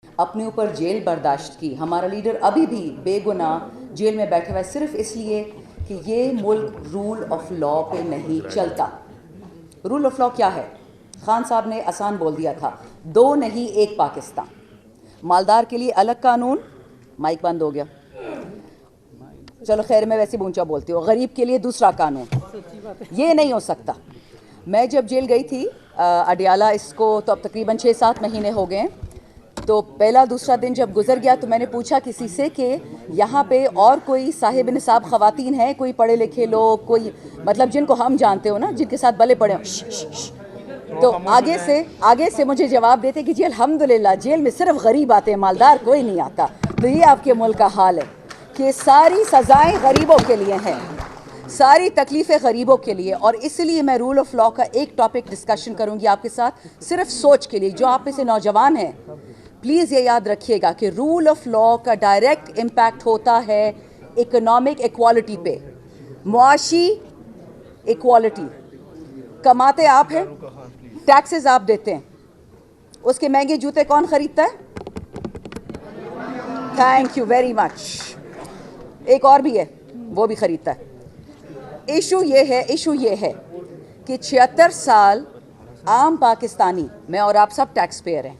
اپنے اوپر جیل برداشت کی. ہمارا لیڈر ابھی بھی بے گناہ جیل میں بیٹھا ہوا ہے صرف اس لیے کہ یہ ملک رول آف لا پہ نہیں چلتا. رول آف لا کیا ہے؟ خان صاحب نے آسان بول دیا تھا، دو نہیں ایک پاکستان. مالدار کے لیے الگ قانون، مائک بند ہو گیا، چلو خیر میں ویسے اونچا بولتی ہوں، غریب کے لیے دوسرا قانون. یہ نہیں ہو سکتا. میں جب جیل گئی تھی اڈیالہ، اس کو تو اب تقریباً 6-7 مہینے ہو گئے ہیں، تو پہلا دوسرا دن جب گزر گیا تو میں نے پوچھا کسی سے کہ یہاں پہ اور کوئی صاحب نصاب خواتین ہیں، کوئی پڑھے لکھے لوگ، کوئی مطلب جن کو ہم جانتے ہو نا، جن کے ساتھ بلے پڑے ہوں. تو آگے سے مجھے جواب دیتے کہ جی الحمدللہ جیل میں صرف غریب آتے ہیں، مالدار کوئی نہیں آتا. تو یہ آپ کے ملک کا حال ہے کہ ساری سزائیں غریبوں کے لیے ہیں، ساری تکلیفیں غریبوں کے لیے. اور اس لیے میں رول آف لا کا ایک ٹاپک ڈسکشن کروں گی آپ کے ساتھ، صرف سوچ کے لیے. جو آپ میں سے نوجوان ہیں پلیز یہ یاد رکھیے گا کہ رول آف لا کا ڈائریکٹ امپیکٹ ہوتا ہے اکنامک ایکوالٹی پہ، معاشی ایکوالٹی. کماتے آپ ہیں، ٹیکسز آپ دیتے ہیں، اس کے مہنگے جوتے کون خریدتا ہے؟ Thank you very much. ایک اور بھی ہے وہ بھی خریدتا ہے. ایشو یہ ہے کہ 76 سال عام پاکستانی، میں اور آپ سب ٹیکس پیئر ہیں،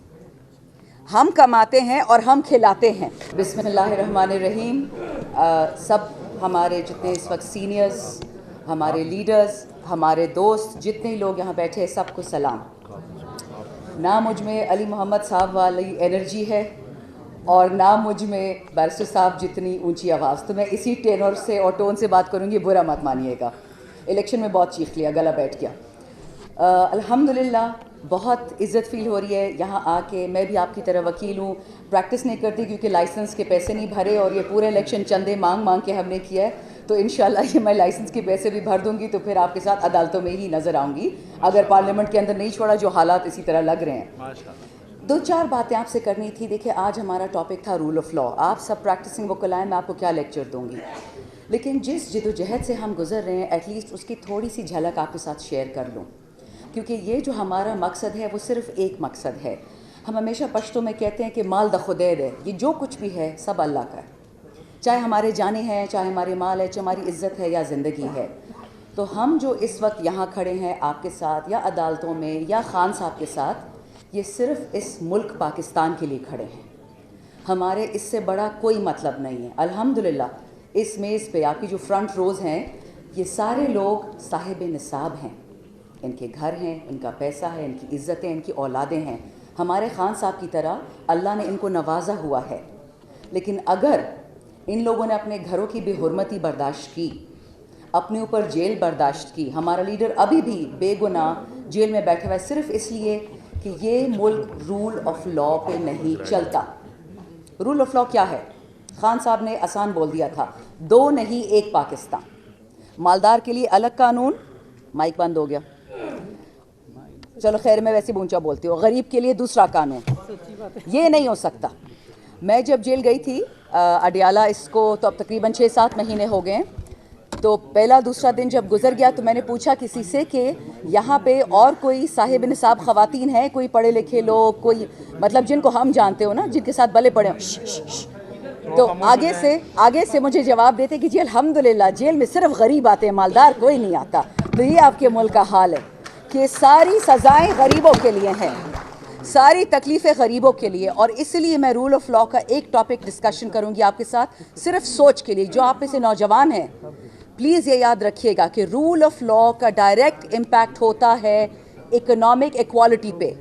ہم کماتے ہیں اور ہم کھلاتے ہیں. بسم اللہ الرحمن الرحیم. سب ہمارے جتنے اس وقت سینئرز، ہمارے لیڈرز، ہمارے دوست، جتنے لوگ یہاں بیٹھے ہیں، سب کو سلام. نہ مجھ میں علی محمد صاحب والی انرجی ہے اور نہ مجھ میں بیرسٹر صاحب جتنی اونچی آواز. تو میں اسی ٹینور سے اور ٹون سے بات کروں گی، برا مت مانیے گا. الیکشن میں بہت چیخ لیا، گلا بیٹھ گیا. الحمدللہ بہت عزت فیل ہو رہی ہے یہاں آ کے. میں بھی آپ کی طرح وکیل ہوں، پریکٹس نہیں کرتی کیونکہ لائسنس کے پیسے نہیں بھرے، اور یہ پورے الیکشن چندے مانگ کے ہم نے کیا ہے. تو انشاءاللہ یہ میں لائسنس کے پیسے بھی بھر دوں گی تو پھر آپ کے ساتھ عدالتوں میں ہی نظر آؤں گی، اگر پارلیمنٹ کے اندر نہیں چھوڑا، جو حالات اسی طرح لگ رہے ہیں. 2-4 باتیں آپ سے کرنی تھی. دیکھیں آج ہمارا ٹاپک تھا رول آف لا. آپ سب پریکٹسنگ وکلاء ہیں، میں آپ کو کیا لیکچر دوں گی، لیکن جس جدوجہد سے ہم گزر رہے ہیں ایٹ لیسٹ اس کی تھوڑی سی جھلک آپ کے ساتھ شیئر کر لوں. کیونکہ یہ جو ہمارا مقصد ہے وہ صرف ایک مقصد ہے. ہم ہمیشہ پشتوں میں کہتے ہیں کہ مال دا خدید ہے، یہ جو کچھ بھی ہے سب اللہ کا ہے، چاہے ہمارے جانیں ہیں، چاہے ہمارے مال ہے، چاہے ہماری عزت ہے یا زندگی ہے. تو ہم جو اس وقت یہاں کھڑے ہیں آپ کے ساتھ یا عدالتوں میں یا خان صاحب کے ساتھ، یہ صرف اس ملک پاکستان کے لیے کھڑے ہیں. ہمارے اس سے بڑا کوئی مطلب نہیں ہے. الحمدللہ اس میز پہ آپ کی جو فرنٹ روز ہیں، یہ سارے لوگ صاحب نصاب ہیں، ان کے گھر ہیں، ان کا پیسہ ہے، ان کی عزتیں، ان کی اولادیں ہیں. ہمارے خان صاحب کی طرح اللہ نے ان کو نوازا ہوا ہے. لیکن اگر ان لوگوں نے اپنے گھروں کی بے حرمتی برداشت کی، اپنے اوپر جیل برداشت کی، ہمارا لیڈر ابھی بھی بے گناہ جیل میں بیٹھا ہوا ہے صرف اس لیے کہ یہ ملک رول آف لا پہ نہیں چلتا. رول آف لا کیا ہے؟ خان صاحب نے آسان بول دیا تھا، دو نہیں ایک پاکستان. مالدار کے لیے الگ قانون، مائک بند ہو گیا، چلو خیر میں ویسے اونچا بولتی ہوں، غریب کے لیے دوسرا قانون. یہ نہیں ہو سکتا. میں جب جیل گئی تھی اڈیالہ، اس کو تو اب تقریباً 6-7 مہینے ہو گئے ہیں، تو پہلا دوسرا دن جب گزر گیا تو میں نے پوچھا کسی سے کہ یہاں پہ اور کوئی صاحب نصاب خواتین ہیں، کوئی پڑھے لکھے لوگ، کوئی مطلب جن کو ہم جانتے ہو نا، جن کے ساتھ بلے پڑے ہوں. تو آگے سے مجھے جواب دیتے کہ جی الحمدللہ جیل میں صرف غریب آتے ہیں، مالدار کوئی نہیں آتا. تو یہ آپ کے ملک کا حال ہے کہ ساری سزائیں غریبوں کے لیے ہیں، ساری تکلیفیں غریبوں کے لیے. اور اس لیے میں رول آف لا کا ایک ٹاپک ڈسکشن کروں گی آپ کے ساتھ، صرف سوچ کے لیے. جو آپ میں سے نوجوان ہیں پلیز یہ یاد رکھیے گا کہ رول آف لا کا ڈائریکٹ امپیکٹ ہوتا ہے اکنامک ایکوالٹی پہ،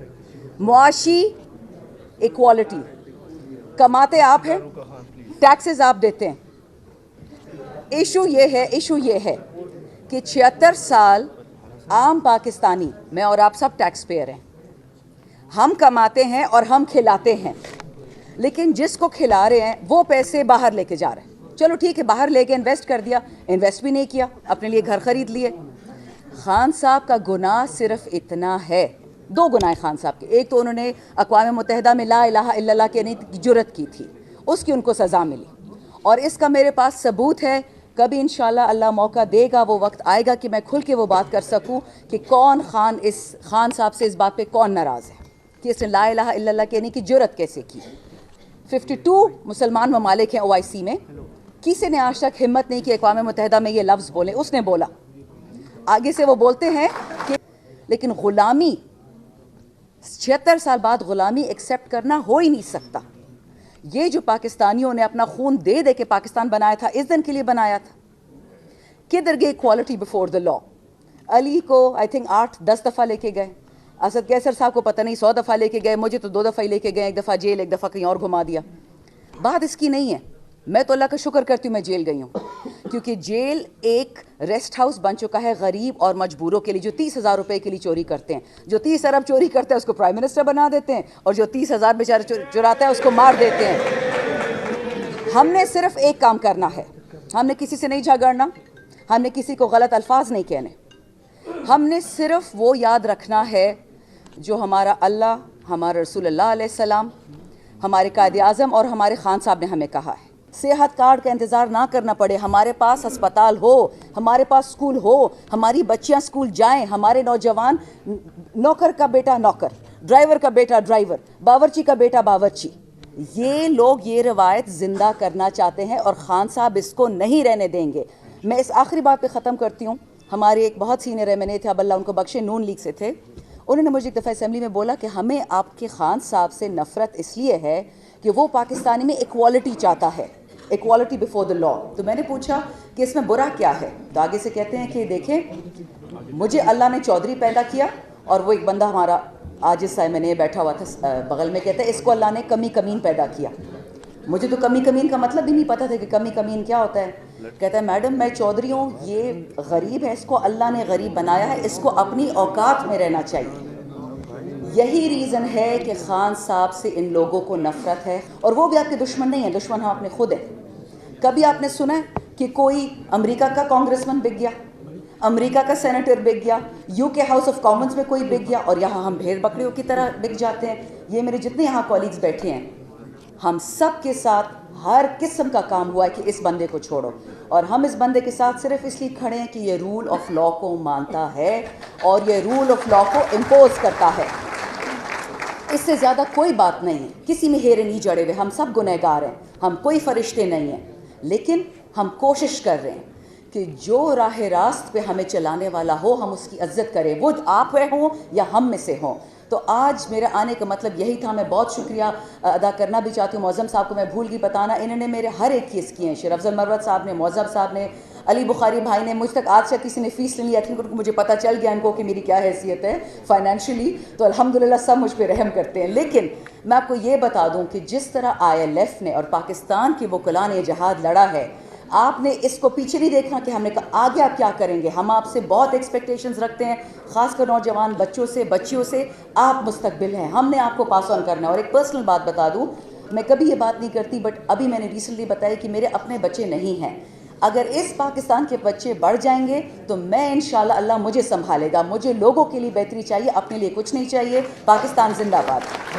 معاشی ایکوالٹی. کماتے آپ ہیں، ٹیکسز آپ دیتے ہیں. ایشو یہ ہے کہ 76 سال عام پاکستانی، میں اور آپ سب ٹیکس پیئر ہیں، ہم کماتے ہیں اور ہم کھلاتے ہیں. لیکن جس کو کھلا رہے ہیں وہ پیسے باہر لے کے جا رہے ہیں. چلو ٹھیک ہے، باہر لے کے انویسٹ کر دیا، انویسٹ بھی نہیں کیا، اپنے لیے گھر خرید لیے. خان صاحب کا گناہ صرف اتنا ہے، 2 گناہ خان صاحب کے. ایک تو انہوں نے اقوام متحدہ میں لا الہ الا اللہ کہنے کی جرت کی تھی، اس کی ان کو سزا ملی، اور اس کا میرے پاس ثبوت ہے. کبھی انشاءاللہ اللہ موقع دے گا، وہ وقت آئے گا کہ میں کھل کے وہ بات کر سکوں کہ کون خان صاحب سے اس بات پہ کون ناراض ہے کہ اس نے لا الہ الا اللہ کہنے کی جرت کیسے کی. 52 مسلمان ممالک ہیں OIC میں, کسی نے آج تک ہمت نہیں کی اقوام متحدہ میں یہ لفظ بولے. اس نے بولا, آگے سے وہ بولتے ہیں کہ لیکن غلامی 76 سال بعد غلامی ایکسیپٹ کرنا ہو ہی نہیں سکتا. یہ جو پاکستانیوں نے اپنا خون دے دے کے پاکستان بنایا تھا, اس دن کے لیے بنایا تھا. کدھر گئی ایکوالٹی بفور دا لا؟ علی کو آئی تھنک 8-10 دفعہ لے کے گئے, اسد کیسر صاحب کو پتہ نہیں 100 دفعہ لے کے گئے, مجھے تو 2 دفعہ ہی لے کے گئے, ایک دفعہ جیل, ایک دفعہ کہیں اور گھما دیا. بات اس کی نہیں ہے. میں تو اللہ کا شکر کرتی ہوں میں جیل گئی ہوں, کیونکہ جیل ایک ریسٹ ہاؤس بن چکا ہے غریب اور مجبوروں کے لیے جو 30,000 روپے کے لیے چوری کرتے ہیں. جو 30 ارب چوری کرتے ہیں اس کو پرائم منسٹر بنا دیتے ہیں, اور جو 30,000 بیچارے چراتا ہے اس کو مار دیتے ہیں. ہم نے صرف ایک کام کرنا ہے, ہم نے کسی سے نہیں جھگڑنا, ہم نے کسی کو غلط الفاظ نہیں کہنے, ہم نے صرف وہ یاد رکھنا ہے جو ہمارا اللہ, ہمارا رسول اللہ علیہ السلام, ہمارے قائد اعظم اور ہمارے خان صاحب نے ہمیں کہا ہے. صحت کارڈ کا انتظار نہ کرنا پڑے, ہمارے پاس ہسپتال ہو, ہمارے پاس اسکول ہو, ہماری بچیاں اسکول جائیں, ہمارے نوجوان, نوکر کا بیٹا نوکر, ڈرائیور کا بیٹا ڈرائیور, باورچی کا بیٹا باورچی. یہ لوگ یہ روایت زندہ کرنا چاہتے ہیں اور خان صاحب اس کو نہیں رہنے دیں گے. میں اس آخری بات پہ ختم کرتی ہوں. ہمارے ایک بہت سینئر ایم این اے تھے, اب اللہ ان کو بخشے, نون لیگ سے تھے. انہوں نے مجھے ایک دفعہ اسمبلی میں بولا کہ ہمیں آپ کے خان صاحب سے نفرت اس لیے ہے کہ وہ پاکستانی میں ایکوالٹی چاہتا ہے, ایکوالٹی بفور دا لا. تو میں نے پوچھا کہ اس میں برا کیا ہے؟ تو آگے سے کہتے ہیں کہ دیکھیں, مجھے اللہ نے چودھری پیدا کیا, اور وہ ایک بندہ ہمارا عاجز سا میں نے بیٹھا ہوا تھا بغل میں, کہتا ہے اس کو اللہ نے کمی کمین پیدا کیا. مجھے تو کمی کمین کا مطلب بھی نہیں پتا تھا کہ کمی کمین کیا ہوتا ہے. کہتا ہے میڈم میں چودھری ہوں, یہ غریب ہے, اس کو اللہ نے غریب بنایا ہے, اس کو اپنی اوقات میں رہنا چاہیے. یہی ریزن ہے کہ خان صاحب سے ان لوگوں کو نفرت ہے, اور وہ بھی آپ کے دشمن نہیں ہیں, دشمن ہم اپنے خود ہیں. کبھی آپ نے سنا ہے کہ کوئی امریکہ کا کانگریسمن بک گیا, امریکہ کا سینیٹر بک گیا, UK ہاؤس آف کامنز میں کوئی بک گیا, اور یہاں ہم بھیڑ بکریوں کی طرح بک جاتے ہیں؟ یہ میرے جتنے یہاں کولیگز بیٹھے ہیں, ہم سب کے ساتھ ہر قسم کا کام ہوا ہے کہ اس بندے کو چھوڑو, اور ہم اس بندے کے ساتھ صرف اس لیے کھڑے ہیں کہ یہ رول آف لا کو مانتا ہے اور یہ رول آف لا کو امپوز کرتا ہے. اس سے زیادہ کوئی بات نہیں ہے. کسی میں ہیرے نہیں جڑے ہوئے, ہم سب گنہگار ہیں, ہم کوئی فرشتے نہیں ہیں, لیکن ہم کوشش کر رہے ہیں کہ جو راہ راست پہ ہمیں چلانے والا ہو ہم اس کی عزت کریں, وہ آپ ہوں یا ہم میں سے ہوں. تو آج میرے آنے کا مطلب یہی تھا. میں بہت شکریہ ادا کرنا بھی چاہتی ہوں معظم صاحب کو, میں بھول گئی بتانا, انہوں نے میرے ہر ایک کیس کیے ہیں. شیر افضل مروت صاحب نے, معظم صاحب نے, علی بخاری بھائی نے. مجھ تک آج تک کسی نے فیس نہیں لی, آئی تھنک مجھے پتہ چل گیا ان کو کہ میری کیا حیثیت ہے فائنینشلی, تو الحمدللہ سب مجھ پہ رحم کرتے ہیں. لیکن میں آپ کو یہ بتا دوں کہ جس طرح ILF نے اور پاکستان کے وکلاء نے جہاد لڑا ہے, آپ نے اس کو پیچھے نہیں دیکھنا کہ ہم نے کہا آگے آپ کیا کریں گے. ہم آپ سے بہت ایکسپیکٹیشنز رکھتے ہیں, خاص کر نوجوان بچوں سے, بچیوں سے. آپ مستقبل ہیں, ہم نے آپ کو پاس آن کرنا ہے. اور ایک پرسنل بات بتا دوں, میں کبھی یہ بات نہیں کرتی, بٹ ابھی میں نے ریسنٹلی بتایا کہ میرے اپنے بچے نہیں ہیں. اگر اس پاکستان کے بچے بڑھ جائیں گے تو میں انشاءاللہ اللہ مجھے سنبھالے گا. مجھے لوگوں کے لیے بہتری چاہیے, اپنے لیے کچھ نہیں چاہیے. پاکستان زندہ باد.